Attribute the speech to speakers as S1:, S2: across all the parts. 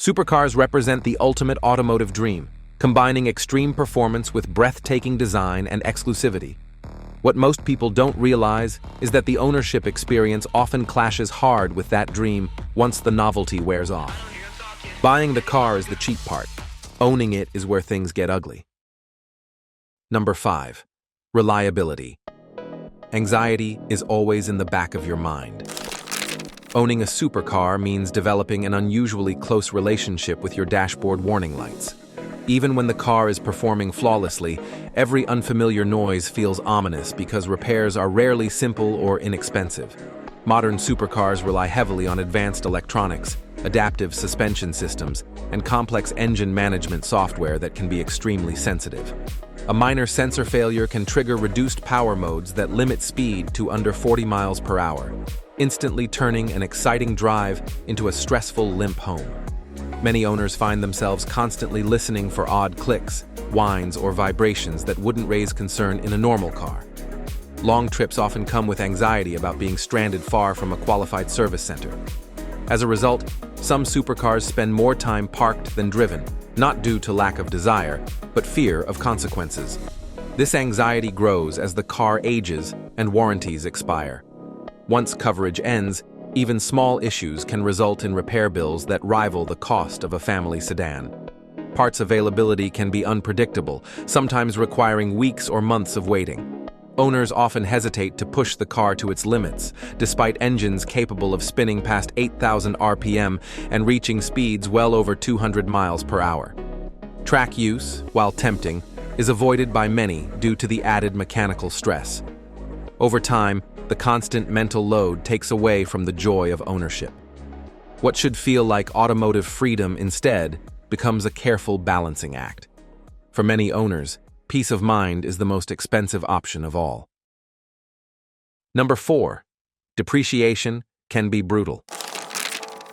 S1: Supercars represent the ultimate automotive dream, combining extreme performance with breathtaking design and exclusivity. What most people don't realize is that the ownership experience often clashes hard with that dream once the novelty wears off. Buying the car is the cheap part. Owning it is where things get ugly. Number 5. Reliability. Anxiety is always in the back of your mind. Owning a supercar means developing an unusually close relationship with your dashboard warning lights. Even when the car is performing flawlessly, every unfamiliar noise feels ominous because repairs are rarely simple or inexpensive. Modern supercars rely heavily on advanced electronics, adaptive suspension systems, and complex engine management software that can be extremely sensitive. A minor sensor failure can trigger reduced power modes that limit speed to under 40 miles per hour, instantly turning an exciting drive into a stressful limp home. Many owners find themselves constantly listening for odd clicks, whines, or vibrations that wouldn't raise concern in a normal car. Long trips often come with anxiety about being stranded far from a qualified service center. As a result, some supercars spend more time parked than driven, not due to lack of desire, but fear of consequences. This anxiety grows as the car ages and warranties expire. Once coverage ends, even small issues can result in repair bills that rival the cost of a family sedan. Parts availability can be unpredictable, sometimes requiring weeks or months of waiting. Owners often hesitate to push the car to its limits, despite engines capable of spinning past 8,000 RPM and reaching speeds well over 200 miles per hour. Track use, while tempting, is avoided by many due to the added mechanical stress. Over time, the constant mental load takes away from the joy of ownership. What should feel like automotive freedom instead becomes a careful balancing act. For many owners, peace of mind is the most expensive option of all. Number 4. Depreciation can be brutal.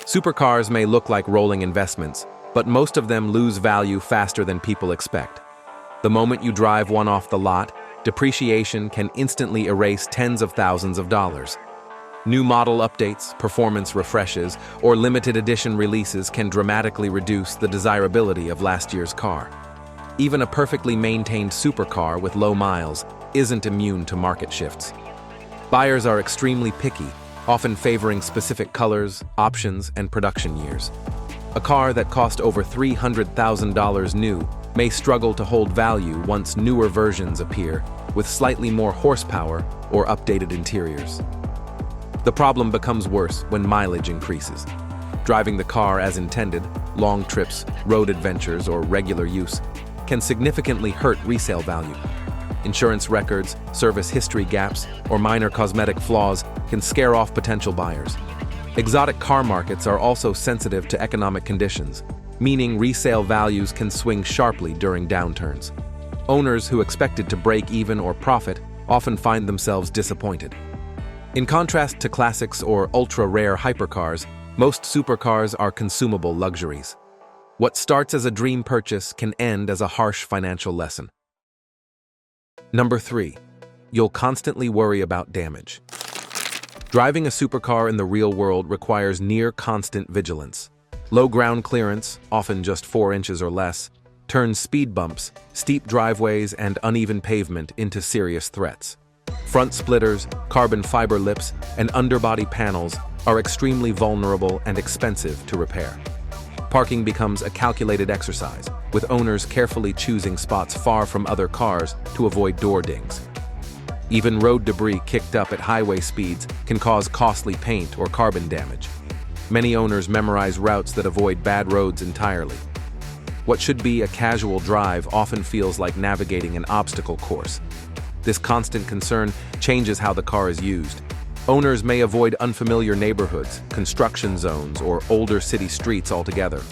S1: Supercars may look like rolling investments, but most of them lose value faster than people expect. The moment you drive one off the lot, depreciation can instantly erase tens of thousands of dollars. New model updates, performance refreshes, or limited edition releases can dramatically reduce the desirability of last year's car. Even a perfectly maintained supercar with low miles isn't immune to market shifts. Buyers are extremely picky, often favoring specific colors, options, and production years. A car that cost over $300,000 new may struggle to hold value once newer versions appear, with slightly more horsepower or updated interiors. The problem becomes worse when mileage increases. Driving the car as intended, long trips, road adventures, or regular use, can significantly hurt resale value. Insurance records, service history gaps, or minor cosmetic flaws can scare off potential buyers. Exotic car markets are also sensitive to economic conditions, meaning resale values can swing sharply during downturns. Owners who expected to break even or profit often find themselves disappointed. In contrast to classics or ultra-rare hypercars, most supercars are consumable luxuries. What starts as a dream purchase can end as a harsh financial lesson. Number 3. You'll constantly worry about damage. Driving a supercar in the real world requires near-constant vigilance. Low ground clearance, often just 4 inches or less, turns speed bumps, steep driveways, and uneven pavement into serious threats. Front splitters, carbon fiber lips, and underbody panels are extremely vulnerable and expensive to repair. Parking becomes a calculated exercise, with owners carefully choosing spots far from other cars to avoid door dings. Even road debris kicked up at highway speeds can cause costly paint or carbon damage. Many owners memorize routes that avoid bad roads entirely. What should be a casual drive often feels like navigating an obstacle course. This constant concern changes how the car is used. Owners may avoid unfamiliar neighborhoods, construction zones, or older city streets altogether.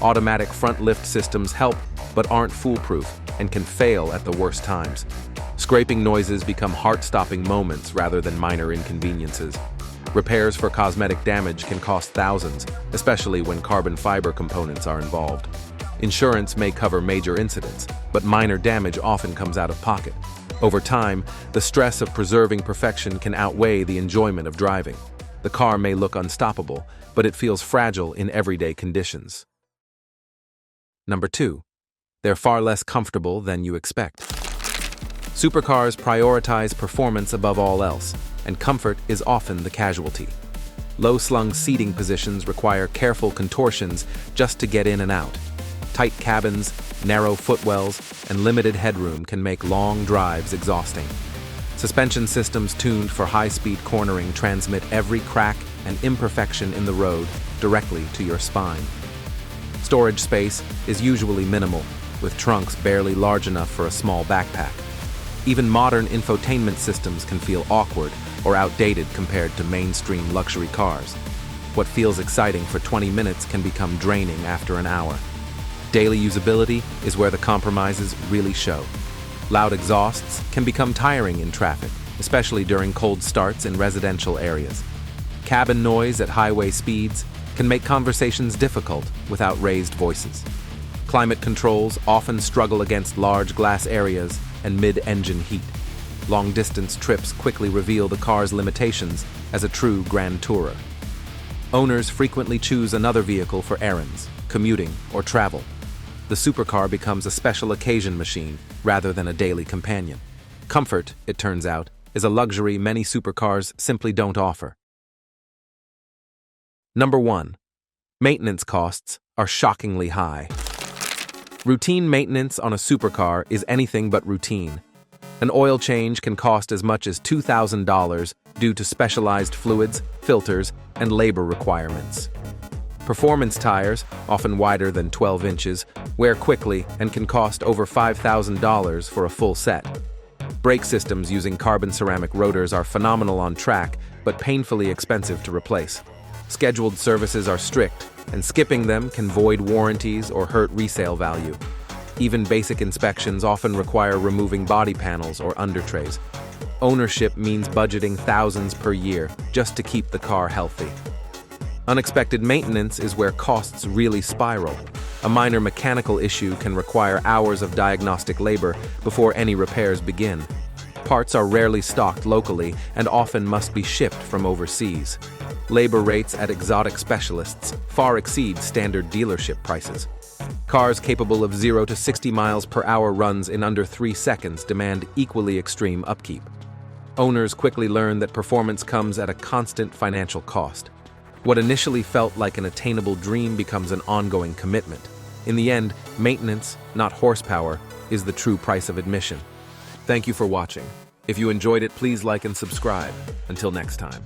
S1: Automatic front lift systems help, but aren't foolproof and can fail at the worst times. Scraping noises become heart-stopping moments rather than minor inconveniences. Repairs for cosmetic damage can cost thousands, especially when carbon fiber components are involved. Insurance may cover major incidents, but minor damage often comes out of pocket. Over time, the stress of preserving perfection can outweigh the enjoyment of driving. The car may look unstoppable, but it feels fragile in everyday conditions. Number 2. They're far less comfortable than you expect. Supercars prioritize performance above all else, and comfort is often the casualty. Low-slung seating positions require careful contortions just to get in and out. Tight cabins, narrow footwells, and limited headroom can make long drives exhausting. Suspension systems tuned for high-speed cornering transmit every crack and imperfection in the road directly to your spine. Storage space is usually minimal, with trunks barely large enough for a small backpack. Even modern infotainment systems can feel awkward or outdated compared to mainstream luxury cars. What feels exciting for 20 minutes can become draining after an hour. Daily usability is where the compromises really show. Loud exhausts can become tiring in traffic, especially during cold starts in residential areas. Cabin noise at highway speeds can make conversations difficult without raised voices. Climate controls often struggle against large glass areas and mid-engine heat. Long-distance trips quickly reveal the car's limitations as a true grand tourer. Owners frequently choose another vehicle for errands, commuting, or travel. The supercar becomes a special occasion machine rather than a daily companion. Comfort, it turns out, is a luxury many supercars simply don't offer. Number 1. Maintenance costs are shockingly high. Routine maintenance on a supercar is anything but routine. An oil change can cost as much as $2,000 due to specialized fluids, filters, and labor requirements. Performance tires, often wider than 12 inches, wear quickly and can cost over $5,000 for a full set. Brake systems using carbon ceramic rotors are phenomenal on track, but painfully expensive to replace. Scheduled services are strict, and skipping them can void warranties or hurt resale value. Even basic inspections often require removing body panels or undertrays. Ownership means budgeting thousands per year just to keep the car healthy. Unexpected maintenance is where costs really spiral. A minor mechanical issue can require hours of diagnostic labor before any repairs begin. Parts are rarely stocked locally and often must be shipped from overseas. Labor rates at exotic specialists far exceed standard dealership prices. Cars capable of 0 to 60 miles per hour runs in under 3 seconds demand equally extreme upkeep. Owners quickly learn that performance comes at a constant financial cost. What initially felt like an attainable dream becomes an ongoing commitment. In the end, maintenance, not horsepower, is the true price of admission. Thank you for watching. If you enjoyed it, please like and subscribe. Until next time.